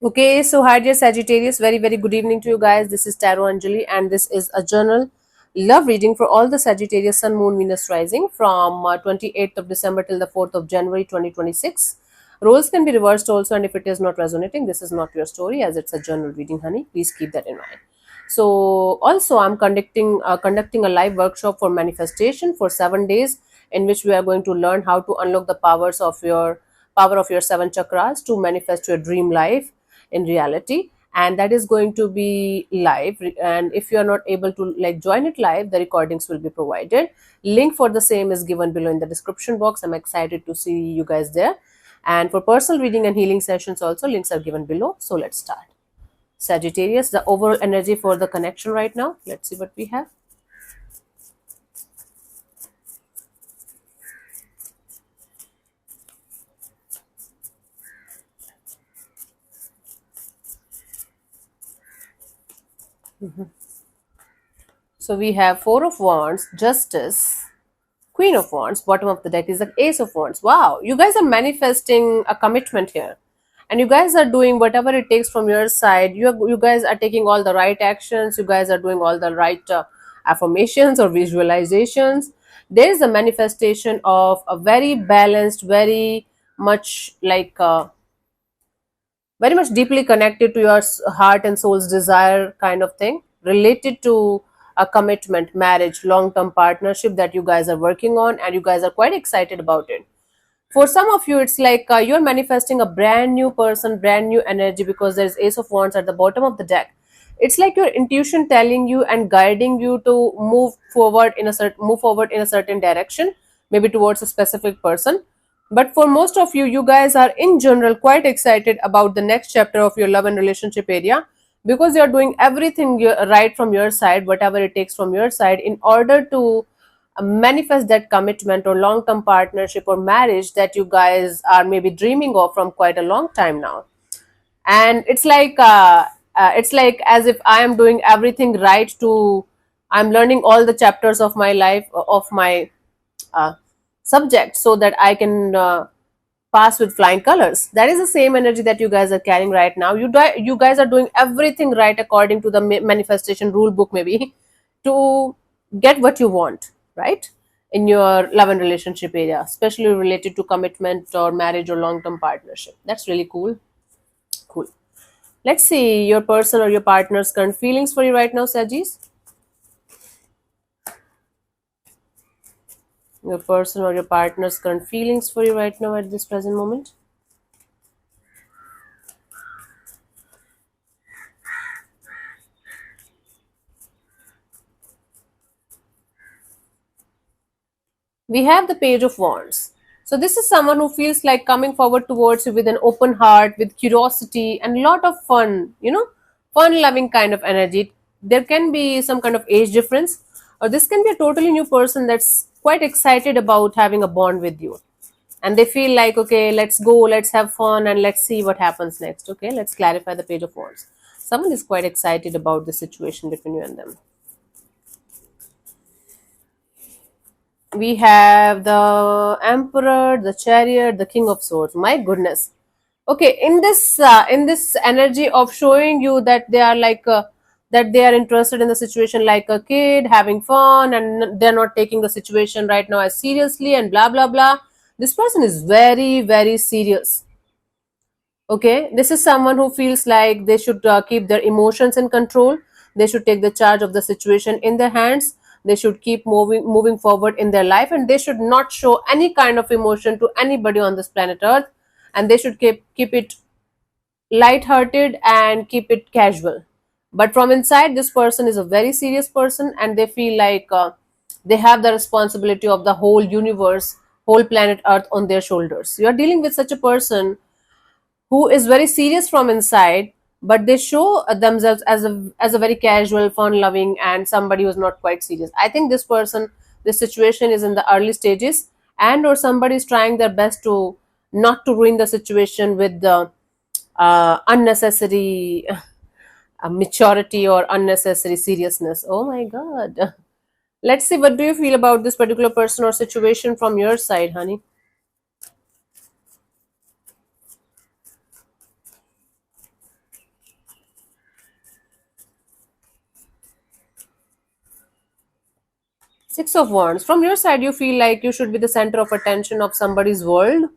Okay, so hi dear Sagittarius, very good evening to you guys. This is Tarot Anjali, and this is a journal love reading for all the Sagittarius Sun, Moon, Venus rising from 28th of December till the 4th of January 2026. Roles can be reversed also, and if it is not resonating, this is not your story as it's a journal reading, honey. Please keep that in mind. So also I'm conducting a live workshop for manifestation for 7 days, in which we are going to learn how to unlock the power of your seven chakras to manifest your dream life in reality. And that is going to be live, and if you are not able to like join it live, the recordings will be provided. Link for the same is given below in the description box. I'm excited to see you guys there. And for personal reading and healing sessions also, links are given below. So let's start. Sagittarius, the overall energy for the connection right now. Let's see what we have. So we have Four of Wands, Justice, Queen of Wands. Bottom of the deck is the Ace of Wands. Wow, you guys are manifesting a commitment here, and you guys are doing whatever it takes from your side. You guys are taking all the right actions. You guys are doing all the right affirmations or visualizations. There is a manifestation of a very balanced, much like very much deeply connected to your heart and soul's desire kind of thing, related to a commitment, marriage, long term partnership that you guys are working on, and you guys are quite excited about it. For some of you, it's like you're manifesting a brand new person, brand new energy, because there's Ace of Wands at the bottom of the deck. It's like your intuition telling you and guiding you to move forward in a certain direction, maybe towards a specific person. But for most of you, you guys are in general quite excited about the next chapter of your love and relationship area, because you're doing everything right from your side, whatever it takes from your side, in order to manifest that commitment or long term partnership or marriage that you guys are maybe dreaming of from quite a long time now. And it's like as if I am doing everything right to I'm learning all the chapters of my life, of my uh, subject, so that I can pass with flying colors. That is the same energy that you guys are carrying right now. You guys are doing everything right according to the manifestation rule book, maybe, to get what you want, right? In your love and relationship area, especially related to commitment or marriage or long term partnership. That's really cool. Cool. Let's see your person or your partner's current feelings for you right now, Sajis. Your person or your partner's current feelings for you right now at this present moment. We have the Page of Wands. So this is someone who feels like coming forward towards you with an open heart, with curiosity and a lot of fun, fun loving kind of energy. There can be some kind of age difference, or this can be a totally new person that's quite excited about having a bond with you. And they feel like, okay, let's go, let's have fun, and let's see what happens next. Okay, let's clarify the Page of Wands. Someone is quite excited about the situation between you and them. We have the Emperor, the Chariot, the King of Swords. My goodness. Okay, in this energy of showing you that they are like that they are interested in the situation like a kid having fun, and they're not taking the situation right now as seriously, and blah blah blah. This person is very serious. Okay, this is someone who feels like they should keep their emotions in control. They should take the charge of the situation in their hands. They should keep moving forward in their life, and they should not show any kind of emotion to anybody on this planet earth. And they should keep it light-hearted and keep it casual. But from inside, this person is a very serious person, and they feel like they have the responsibility of the whole universe, whole planet earth on their shoulders. You are dealing with such a person who is very serious from inside, but they show themselves as a very casual, fun loving, and somebody who's not quite serious. I think this situation is in the early stages, and or somebody is trying their best to not to ruin the situation with the unnecessary maturity or unnecessary seriousness. Oh my god. Let's see, what do you feel about this particular person or situation from your side, honey? Six of Wands. From your side, you feel like you should be the center of attention of somebody's world.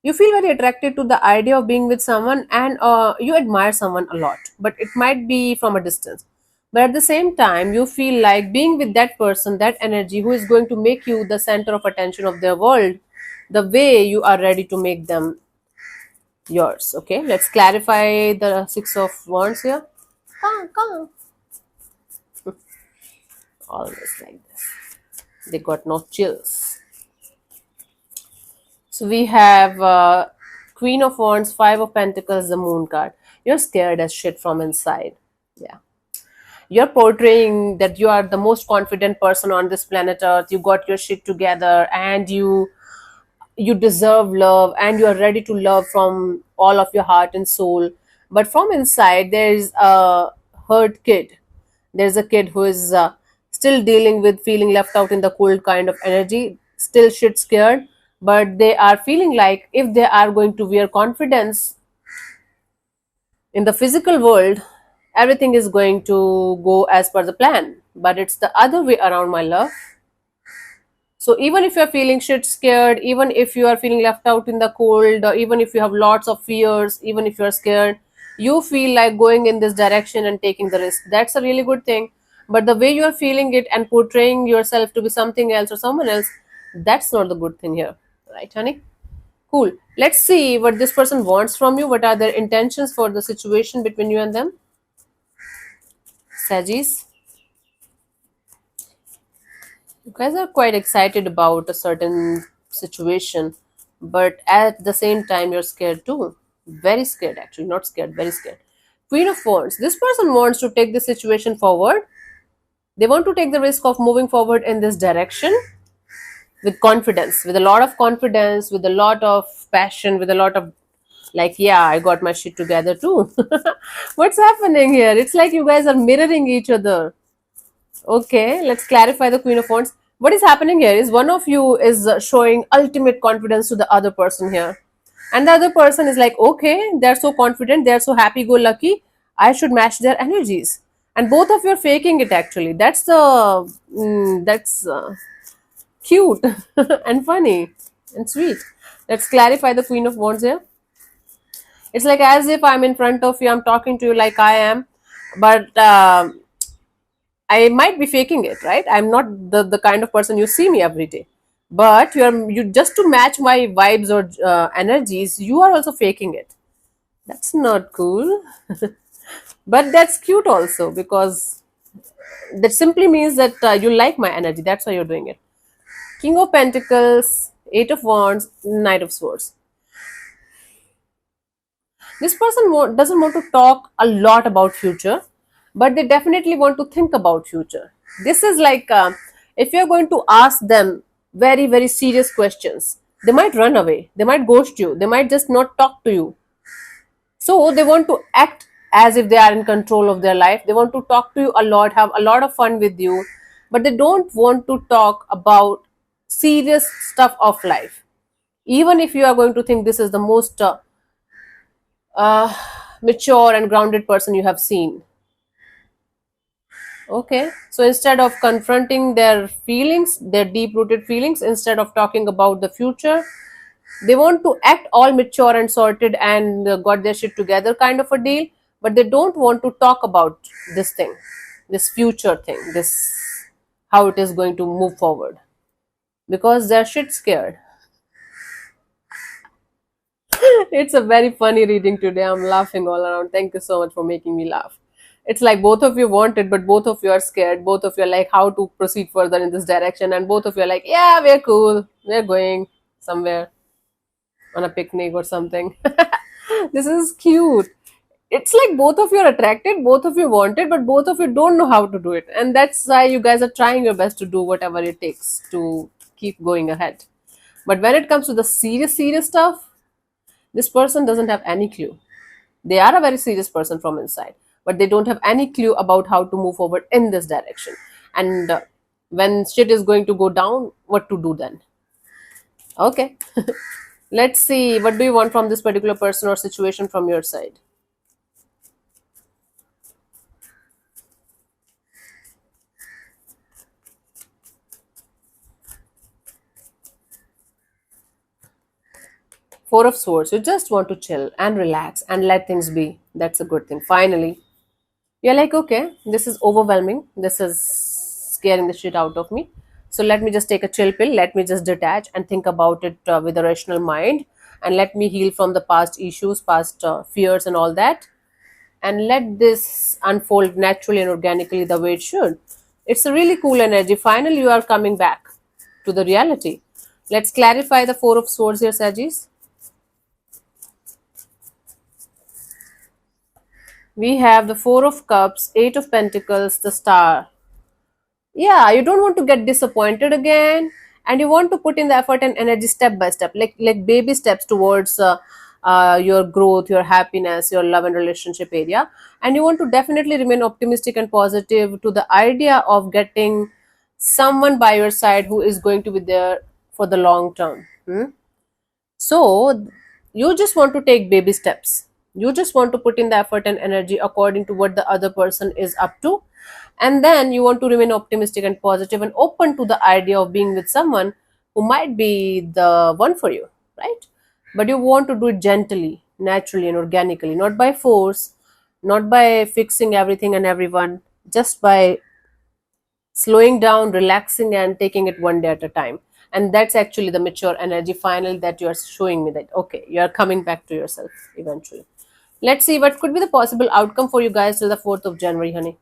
You feel very attracted to the idea of being with someone, and you admire someone a lot, but it might be from a distance. But at the same time, you feel like being with that person, that energy who is going to make you the center of attention of their world, the way you are ready to make them yours. Okay, let's clarify the Six of Wands here. Come. Always like this. They got no chills. So we have Queen of Wands, Five of Pentacles, the Moon card. You're scared as shit from inside. Yeah. You're portraying that you are the most confident person on this planet Earth. You got your shit together, and you deserve love, and you are ready to love from all of your heart and soul. But from inside, there's a hurt kid. There's a kid who is still dealing with feeling left out in the cold kind of energy, still shit scared, but they are feeling like if they are going to wear confidence in the physical world, everything is going to go as per the plan. But it's the other way around, my love. So even if you're feeling shit scared, even if you are feeling left out in the cold, or even if you have lots of fears, even if you're scared, you feel like going in this direction and taking the risk. That's a really good thing. But the way you're feeling it and portraying yourself to be something else or someone else, that's not the good thing here. Right, honey? Cool. Let's see what this person wants from you. What are their intentions for the situation between you and them? Sagittarius. You guys are quite excited about a certain situation, but at the same time, you're scared too. Very scared, actually. Not scared, very scared. Queen of Wands. This person wants to take the situation forward. They want to take the risk of moving forward in this direction with confidence, with a lot of confidence, with a lot of passion, with a lot of like, yeah, I got my shit together too. What's happening here? It's like you guys are mirroring each other. Okay, let's clarify the Queen of Wands. What is happening here is one of you is showing ultimate confidence to the other person here. And the other person is like, okay, they're so confident, they're so happy go lucky, I should match their energies. And both of you are faking it actually. That's cute and funny and sweet. Let's clarify the Queen of Wands here. It's like as if I'm in front of you, I'm talking to you like I am, but I might be faking it, right? I'm not the kind of person you see me every day. But you just to match my vibes or energies, you are also faking it. That's not cool. But that's cute also because that simply means that you like my energy. That's why you're doing it. King of Pentacles, Eight of Wands, Knight of Swords. This person doesn't want to talk a lot about future, but they definitely want to think about future. This is like if you're going to ask them very very serious questions, they might run away, they might ghost you, they might just not talk to you. So they want to act as if they are in control of their life. They want to talk to you a lot, have a lot of fun with you, but they don't want to talk about serious stuff of life. Even if you are going to think this is the most uh, mature and grounded person you have seen. Okay, so instead of confronting their feelings, their deep rooted feelings, instead of talking about the future, they want to act all mature and sorted and got their shit together kind of a deal, but they don't want to talk about this thing, this future thing, this how it is going to move forward because they're shit scared. It's a very funny reading today. I'm laughing all around. Thank you so much for making me laugh. It's like both of you want it, but both of you are scared. Both of you are like, how to proceed further in this direction. And both of you are like, yeah, we're cool. We're going somewhere on a picnic or something. This is cute. It's like both of you are attracted, both of you want it, but both of you don't know how to do it. And that's why you guys are trying your best to do whatever it takes to keep going ahead. But when it comes to the serious stuff, this person doesn't have any clue. They are a very serious person from inside, but they don't have any clue about how to move forward in this direction. And when shit is going to go down, what to do then? Okay. Let's see. What do you want from this particular person or situation from your side? Four of Swords, you just want to chill and relax and let things be. That's a good thing. Finally, you're like, okay, this is overwhelming. This is scaring the shit out of me. So let me just take a chill pill. Let me just detach and think about it with a rational mind. And let me heal from the past issues, past fears, and all that. And let this unfold naturally and organically the way it should. It's a really cool energy. Finally, you are coming back to the reality. Let's clarify the Four of Swords here, Sagis. We have the Four of Cups, Eight of Pentacles, the Star. Yeah, you don't want to get disappointed again, and you want to put in the effort and energy step by step, like baby steps towards your growth, your happiness, your love and relationship area. And you want to definitely remain optimistic and positive to the idea of getting someone by your side who is going to be there for the long term. So you just want to take baby steps. You just want to put in the effort and energy according to what the other person is up to. And then you want to remain optimistic and positive and open to the idea of being with someone who might be the one for you, right? But you want to do it gently, naturally, and organically, not by force, not by fixing everything and everyone, just by slowing down, relaxing, and taking it one day at a time. And that's actually the mature energy finally that you are showing me that, okay, you are coming back to yourself eventually. Let's see what could be the possible outcome for you guys till the 4th of January, honey.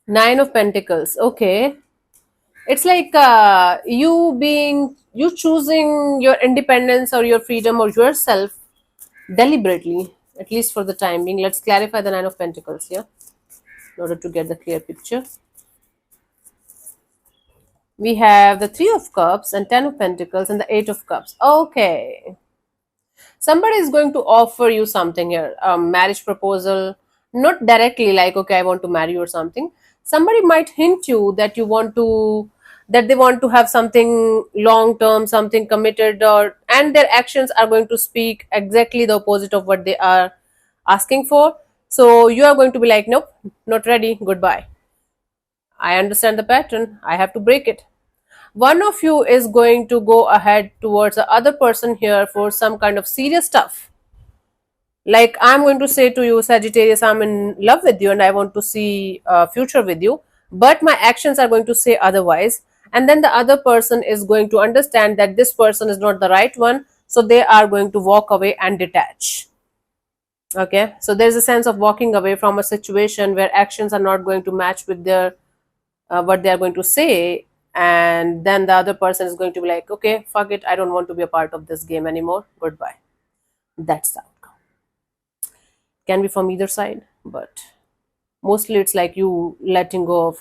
Nine of Pentacles. Okay. It's like you choosing your independence or your freedom or yourself deliberately, at least for the time being. Let's clarify the Nine of Pentacles here in order to get the clear picture. We have the Three of Cups and Ten of Pentacles and the Eight of Cups. Okay. Somebody is going to offer you something here, a marriage proposal, not directly like, okay, I want to marry you or something. Somebody might hint you that that they want to have something long term, something committed, or and their actions are going to speak exactly the opposite of what they are asking for. So you are going to be like, nope, not ready, goodbye. I understand the pattern, I have to break it. One of you is going to go ahead towards the other person here for some kind of serious stuff. Like, I'm going to say to you, Sagittarius, I'm in love with you and I want to see a future with you, but my actions are going to say otherwise. And then the other person is going to understand that this person is not the right one, so they are going to walk away and detach. Okay, so there's a sense of walking away from a situation where actions are not going to match with their what they are going to say, and then the other person is going to be like, okay, fuck it, I don't want to be a part of this game anymore, goodbye. That's the outcome. Can be from either side, but mostly it's like you letting go of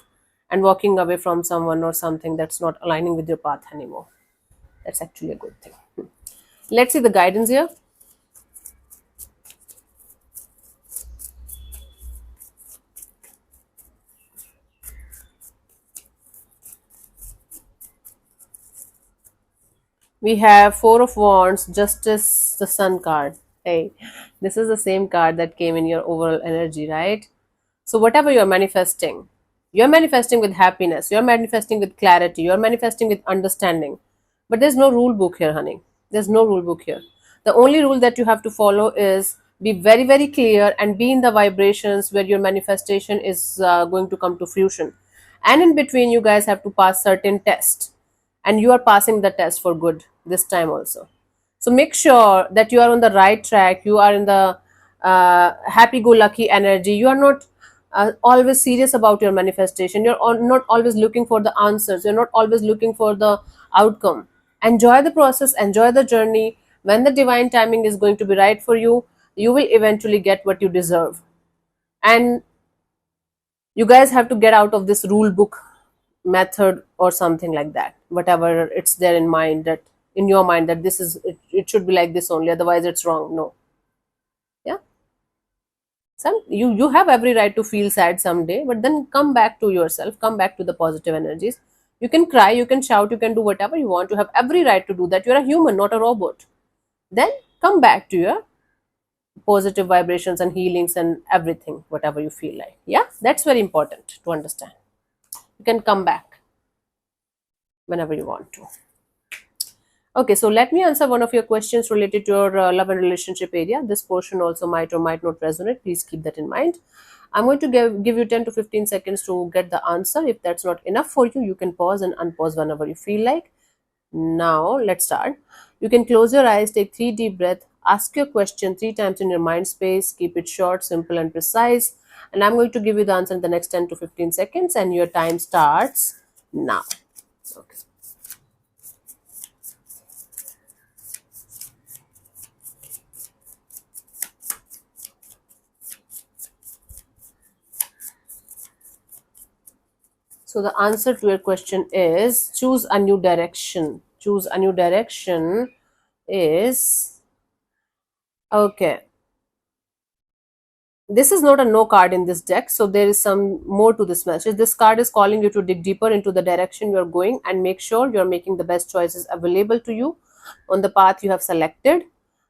and walking away from someone or something that's not aligning with your path anymore. That's actually a good thing. Let's see the guidance here. We have Four of Wands, Justice, the Sun card. Hey, this is the same card that came in your overall energy, right? So whatever you're manifesting with happiness, you're manifesting with clarity, you're manifesting with understanding. But there's no rule book here, honey. There's no rule book here. The only rule that you have to follow is be very, very clear and be in the vibrations where your manifestation is going to come to fruition. And in between, you guys have to pass certain tests, and you are passing the test for good this time also. So make sure that you are on the right track, you are in the happy go lucky energy. You are not always serious about your manifestation, you're not always looking for the answers, you're not always looking for the outcome. Enjoy the process, enjoy the journey. When the divine timing is going to be right for you, you will eventually get what you deserve. And you guys have to get out of this rule book method or something like that, whatever it's there in mind, that in your mind that this is it should be like this only, otherwise it's wrong. No. Yeah, you have every right to feel sad someday, but then come back to yourself, come back to the positive energies. You can cry, you can shout, you can do whatever you want. You have every right to do that. You're a human, not a robot. Then come back to your positive vibrations and healings and everything, whatever you feel like. Yeah, that's very important to understand. You can come back whenever you want to. Okay, so let me answer one of your questions related to your love and relationship area. This portion also might or might not resonate. Please keep that in mind. I'm going to give you 10 to 15 seconds to get the answer. If that's not enough for you, you can pause and unpause whenever you feel like. Now, let's start. You can close your eyes, take 3 deep breaths, ask your question 3 times in your mind space, keep it short, simple, and precise. And I'm going to give you the answer in the next 10 to 15 seconds, and your time starts now. Okay. So the answer to your question is choose a new direction. Choose a new direction is okay. This is not a no card in this deck, so there is some more to this message. This card is calling you to dig deeper into the direction you're going and make sure you're making the best choices available to you on the path you have selected.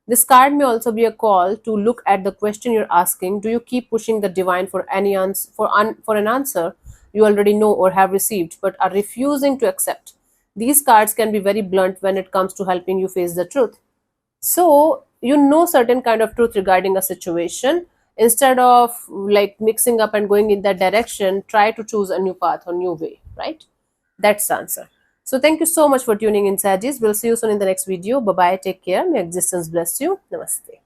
This card may also be a call to look at the question you're asking. Do you keep pushing the divine for any answer for an answer you already know or have received but are refusing to accept? These cards can be very blunt when it comes to helping you face the truth. So you know certain kind of truth regarding a situation. Instead of like mixing up and going in that direction, try to choose a new path or new way, right? That's the answer. So thank you so much for tuning in, Sajis. We'll see you soon in the next video. Bye bye, take care, may existence bless you. Namaste.